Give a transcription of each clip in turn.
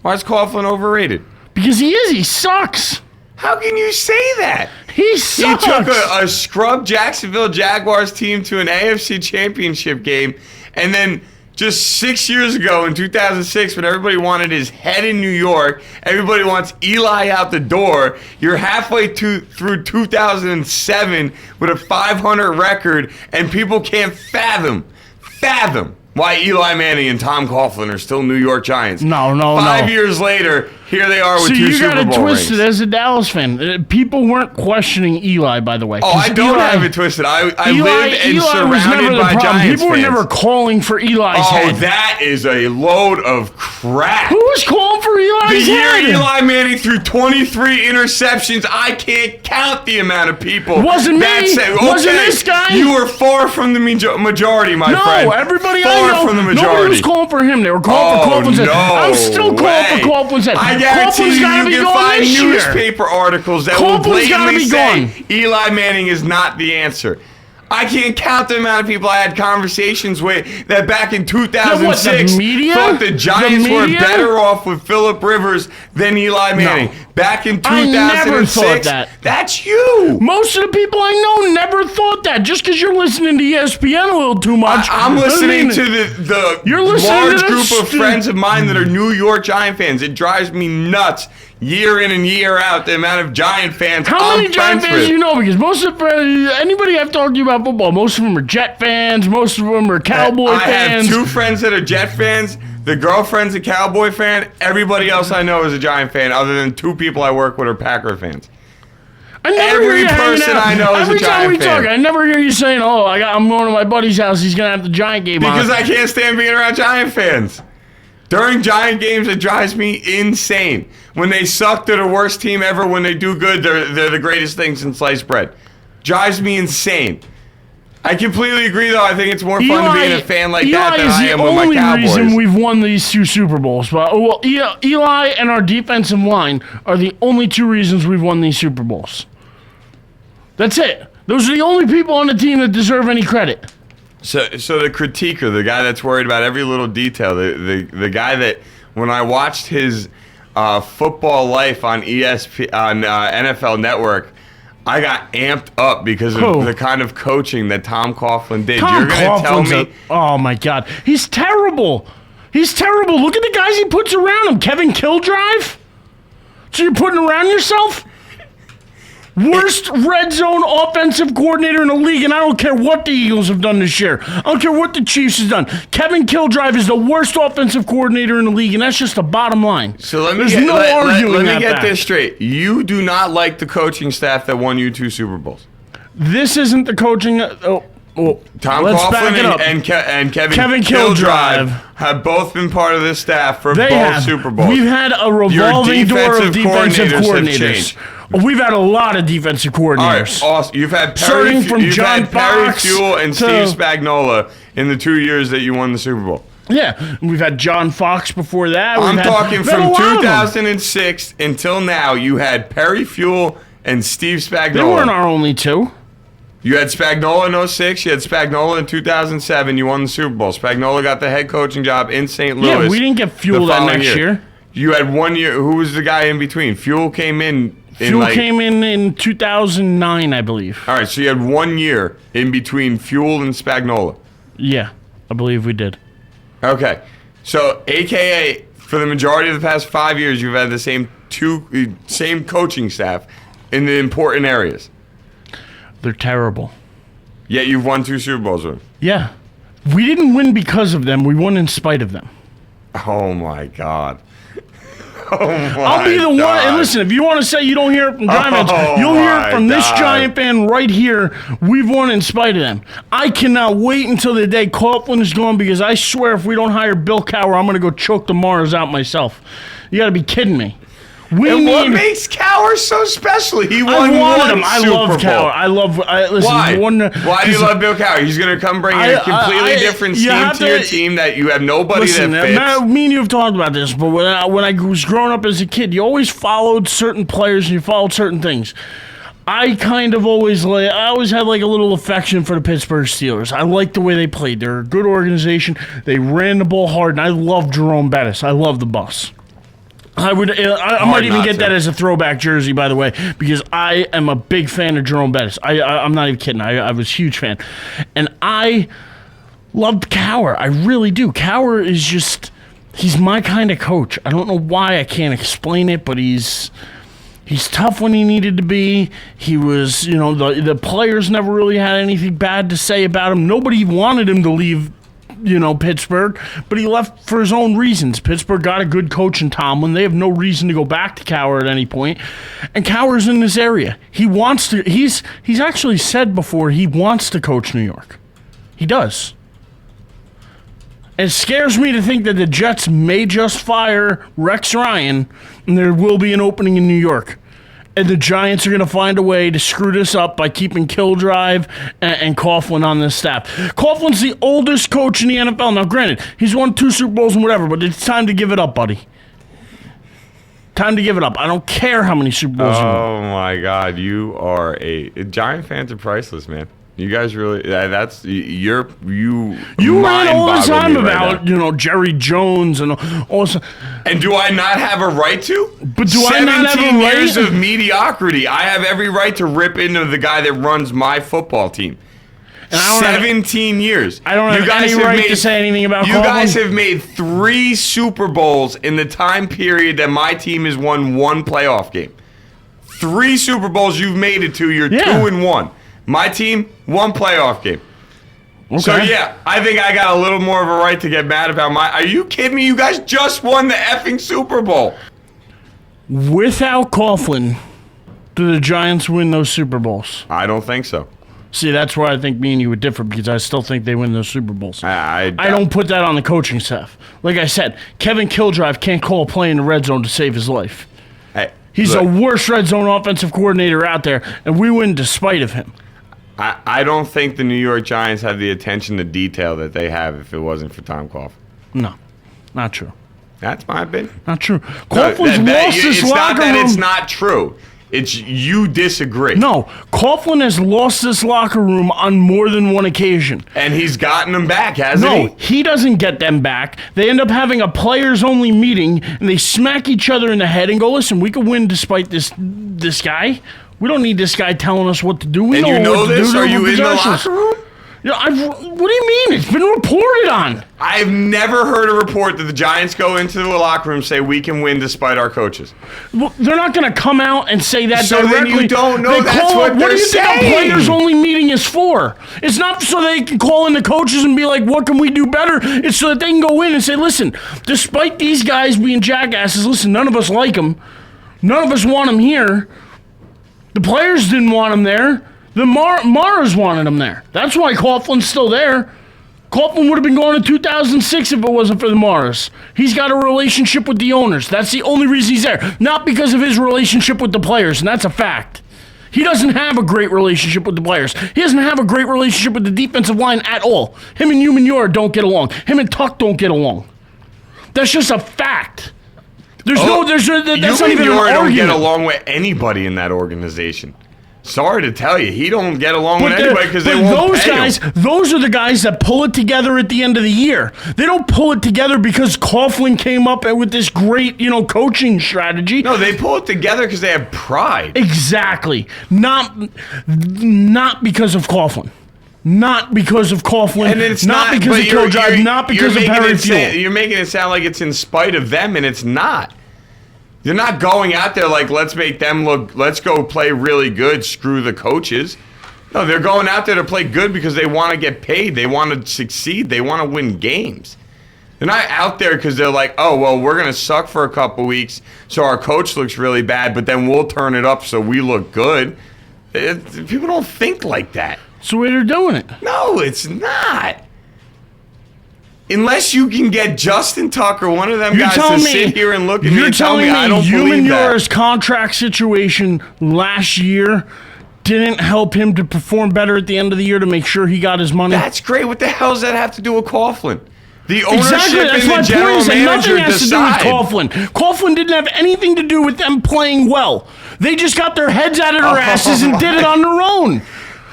Why is Coughlin overrated? Because he is. He sucks. How can you say that? He sucks. He took a scrub Jacksonville Jaguars team to an AFC championship game, and then just 6 years ago in 2006, when everybody wanted his head in New York, everybody wants Eli out the door, you're halfway through 2007 with a 500 record, and people can't fathom why Eli Manning and Tom Coughlin are still New York Giants. No. 5 years later, here they are with two Super Bowl rings. So you got it twisted as a Dallas fan. People weren't questioning Eli, by the way. Oh, I don't have it twisted. I live and surrounded by Giants fans. People were never calling for Eli's head. Oh, that is a load of crap. Who was calling for Eli's head? The year Eli Manning threw 23 interceptions, I can't count the amount of people. Wasn't me. Wasn't this guy. You were far from the majority, my friend. No, everybody far I know. From the majority. Nobody was calling for him. They were calling for Coughlin's head. I'm still calling for Coughlin's head. I guarantee you can find newspaper articles that will blatantly say Eli Manning is not the answer. I can't count the amount of people I had conversations with that back in 2006 thought the Giants were better off with Phillip Rivers than Eli Manning. No. Back in 2006, I never thought that. That's you. Most of the people I know never thought that. Just because you're listening to ESPN a little too much. I'm listening to the large group of friends of mine that are New York Giant fans. It drives me nuts. Year in and year out, the amount of Giant fans. How many Giant fans do you know? Because most of anybody I've talked to about football, most of them are Jet fans. Most of them are Cowboy fans. I have two friends that are Jet fans. The girlfriend's a Cowboy fan. Everybody else I know is a Giant fan, other than two people I work with are Packer fans. Every person I know is a Giant fan. Every time we talk, I never hear you saying, "Oh, I'm going to my buddy's house. He's gonna have the Giant game on." Because I can't stand being around Giant fans. During Giant games, it drives me insane. When they suck, they're the worst team ever. When they do good, they're the greatest thing since sliced bread. Drives me insane. I completely agree, though. I think it's more fun to be a fan like that than I am with my Cowboys. Eli is the only reason we've won these two Super Bowls. Well, Eli and our defensive line are the only two reasons we've won these Super Bowls. That's it. Those are the only people on the team that deserve any credit. So the critiquer, the guy that's worried about every little detail, the guy that when I watched his football life on NFL Network, I got amped up because of the kind of coaching that Tom Coughlin did. You're going to tell me? Oh my God, he's terrible. He's terrible. Look at the guys he puts around him. Kevin Killdrive. So you're putting around yourself? Worst red zone offensive coordinator in the league, and I don't care what the Eagles have done this year. I don't care what the Chiefs have done. Kevin Killdrive is the worst offensive coordinator in the league, and that's just the bottom line. So let me get this straight. You do not like the coaching staff that won you 2 Super Bowls. This isn't the coaching. Tom Coughlin and Kevin Killdrive have both been part of this staff for both Super Bowls. We've had a revolving door of defensive coordinators. We've had a lot of defensive coordinators. All right, awesome. You've had Perry Fuel and Steve Spagnuolo in the 2 years that you won the Super Bowl. Yeah, we've had John Fox before that. I'm talking from 2006 until now. You had Perry Fuel and Steve Spagnuolo. They weren't our only two. You had Spagnuolo in 2006. You had Spagnuolo in 2007. You won the Super Bowl. Spagnuolo got the head coaching job in St. Louis. Yeah, we didn't get Fuel that next year. You had 1 year. Who was the guy in between? Fuel came in. Fuel came in 2009, I believe. All right, so you had 1 year in between Fuel and Spagnuolo. Yeah, I believe we did. Okay, so AKA for the majority of the past 5 years, you've had the same coaching staff in the important areas. They're terrible. Yet you've won 2 Super Bowls with them. Yeah, we didn't win because of them. We won in spite of them. Oh my God. I'll be the one. And listen, if you want to say you don't hear it from Giant fans, you'll hear it from this Giant fan right here. We've won in spite of them. I cannot wait until the day Coughlin is gone, because I swear if we don't hire Bill Cowher, I'm going to go choke the Mars out myself. You got to be kidding me. What makes Cowher so special? He won one I love Cowher. Listen, Why do you love Bill Cowher? He's going to come bring a completely different scheme to your team that you have nobody that fits. Me and you have talked about this, but when I was growing up as a kid, you always followed certain players and you followed certain things. I always had like a little affection for the Pittsburgh Steelers. I liked the way they played. They're a good organization. They ran the ball hard, and I love Jerome Bettis. I love the bus. I would. I might even get that as a throwback jersey, by the way, because I am a big fan of Jerome Bettis. I'm not even kidding. I was a huge fan, and I loved Cowher. I really do. Cowher is just—he's my kind of coach. I don't know why. I can't explain it, but he's tough when he needed to be. He was, the players never really had anything bad to say about him. Nobody wanted him to leave. Pittsburgh, but he left for his own reasons. Pittsburgh got a good coach in Tomlin. They have no reason to go back to Cowher at any point. And Cowher's in this area. He wants to. He's actually said before he wants to coach New York. He does. It scares me to think that the Jets may just fire Rex Ryan, and there will be an opening in New York. And the Giants are going to find a way to screw this up by keeping Kildrive and Coughlin on this staff. Coughlin's the oldest coach in the NFL. Now, granted, he's won 2 Super Bowls and whatever, but it's time to give it up, buddy. Time to give it up. I don't care how many Super Bowls you won. Oh, my God. You are Giant fans are priceless, man. You guys really, you ran all the time about, Jerry Jones and all this. And do I not have a right to? But do I not have a right? 17 years of mediocrity. I have every right to rip into the guy that runs my football team. And 17 years. I don't have any right to say anything about You guys have made 3 Super Bowls in the time period that my team has won 1 playoff game. 3 Super Bowls you've made it to. You're 2-1. My team, 1 playoff game. Okay. So, yeah, I think I got a little more of a right to get mad about Are you kidding me? You guys just won the effing Super Bowl. Without Coughlin, do the Giants win those Super Bowls? I don't think so. See, that's where I think me and you would differ, because I still think they win those Super Bowls. I don't put that on the coaching staff. Like I said, Kevin Kildrive can't call a play in the red zone to save his life. Hey, He's the worst red zone offensive coordinator out there, and we win despite of him. I don't think the New York Giants have the attention to detail that they have if it wasn't for Tom Coughlin. No, not true. That's my opinion. Not true. Coughlin's lost his locker room. It's not true. It's you disagree. No, Coughlin has lost this locker room on more than one occasion. And he's gotten them back, hasn't he? No, he doesn't get them back. They end up having a players-only meeting, and they smack each other in the head and go, listen, we could win despite this guy. We don't need this guy telling us what to do. We know what to do. Are you in the locker room? What do you mean? It's been reported on. I've never heard a report that the Giants go into the locker room and say we can win despite our coaches. Well, they're not going to come out and say that directly. So then you don't know that's what they're saying. What do you think a players-only meeting is for? It's not so they can call in the coaches and be like, what can we do better? It's so that they can go in and say, listen, despite these guys being jackasses, listen, none of us like them. None of us want them here. The players didn't want him there. The Maras wanted him there. That's why Coughlin's still there. Coughlin would have been gone in 2006 if it wasn't for the Maras. He's got a relationship with the owners. That's the only reason he's there. Not because of his relationship with the players, and that's a fact. He doesn't have a great relationship with the players. He doesn't have a great relationship with the defensive line at all. Him and Umanura don't get along. Him and Tuck don't get along. That's just a fact. That's not even an argument. Don't get along with anybody in that organization. Sorry to tell you, he don't get along with anybody because they won't pay him. Those are the guys that pull it together at the end of the year. They don't pull it together because Coughlin came up with this great, coaching strategy. No, they pull it together because they have pride. Exactly. Not because of Coughlin. Not because of Coughlin. And it's not because of Kildrive. Not because of Perry Fuel. You're making it sound like it's in spite of them, and it's not. You're not going out there like, let's make them look, let's go play really good, screw the coaches. No, they're going out there to play good because they want to get paid. They want to succeed. They want to win games. They're not out there because they're like, oh, well, we're going to suck for a couple weeks so our coach looks really bad, but then we'll turn it up so we look good. People don't think like that. That's the way they're doing it. No, it's not. Unless you can get Justin Tucker, one of them guys, to sit here and look at me and tell me I don't believe that. Umanura's contract situation last year didn't help him to perform better at the end of the year to make sure he got his money. That's great. What the hell does that have to do with Coughlin? The ownership That's and the general manager nothing has decide. To do with Coughlin. Coughlin didn't have anything to do with them playing well. They just got their heads out of their asses and did it on their own.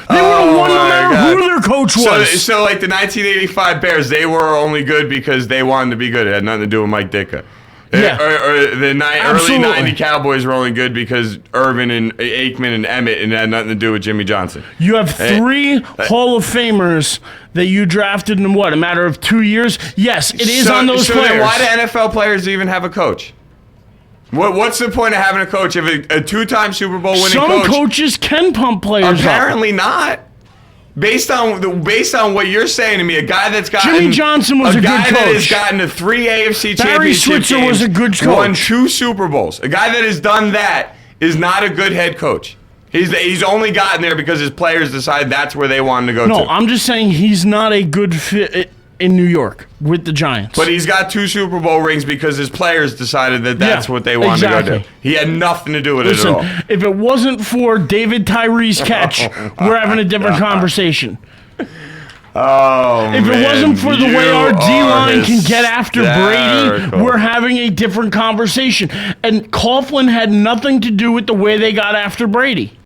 They would have won no matter who their coach was. So like the 1985 Bears, they were only good because they wanted to be good. It had nothing to do with Mike Ditka. Yeah. Or the early Absolutely. 90 Cowboys were only good because Irvin and Aikman and Emmett, and it had nothing to do with Jimmy Johnson. You have 3 Hall of Famers that you drafted in what, a matter of 2 years? Yes, it is on those players. Then why do NFL players even have a coach? What's the point of having a coach if a 2-time Super Bowl winning Some coach? coaches can pump players up. Apparently not. Based on what you're saying to me, a guy that's gotten Jimmy Johnson was a good coach. guy that has gotten to 3 AFC Barry championship Switzer games, was a good coach. won 2 Super Bowls. A guy that has done that is not a good head coach. He's only gotten there because his players decided that's where they wanted to go to. No, I'm just saying he's not a good fit in New York with the Giants. But he's got 2 Super Bowl rings because his players decided that that's what they wanted to go to. He had nothing to do with it at all. If it wasn't for David Tyree's catch, we're having a different conversation. Oh, If it wasn't for the way our D-line can get after Brady, hysterical. we're having a different conversation. And Coughlin had nothing to do with the way they got after Brady.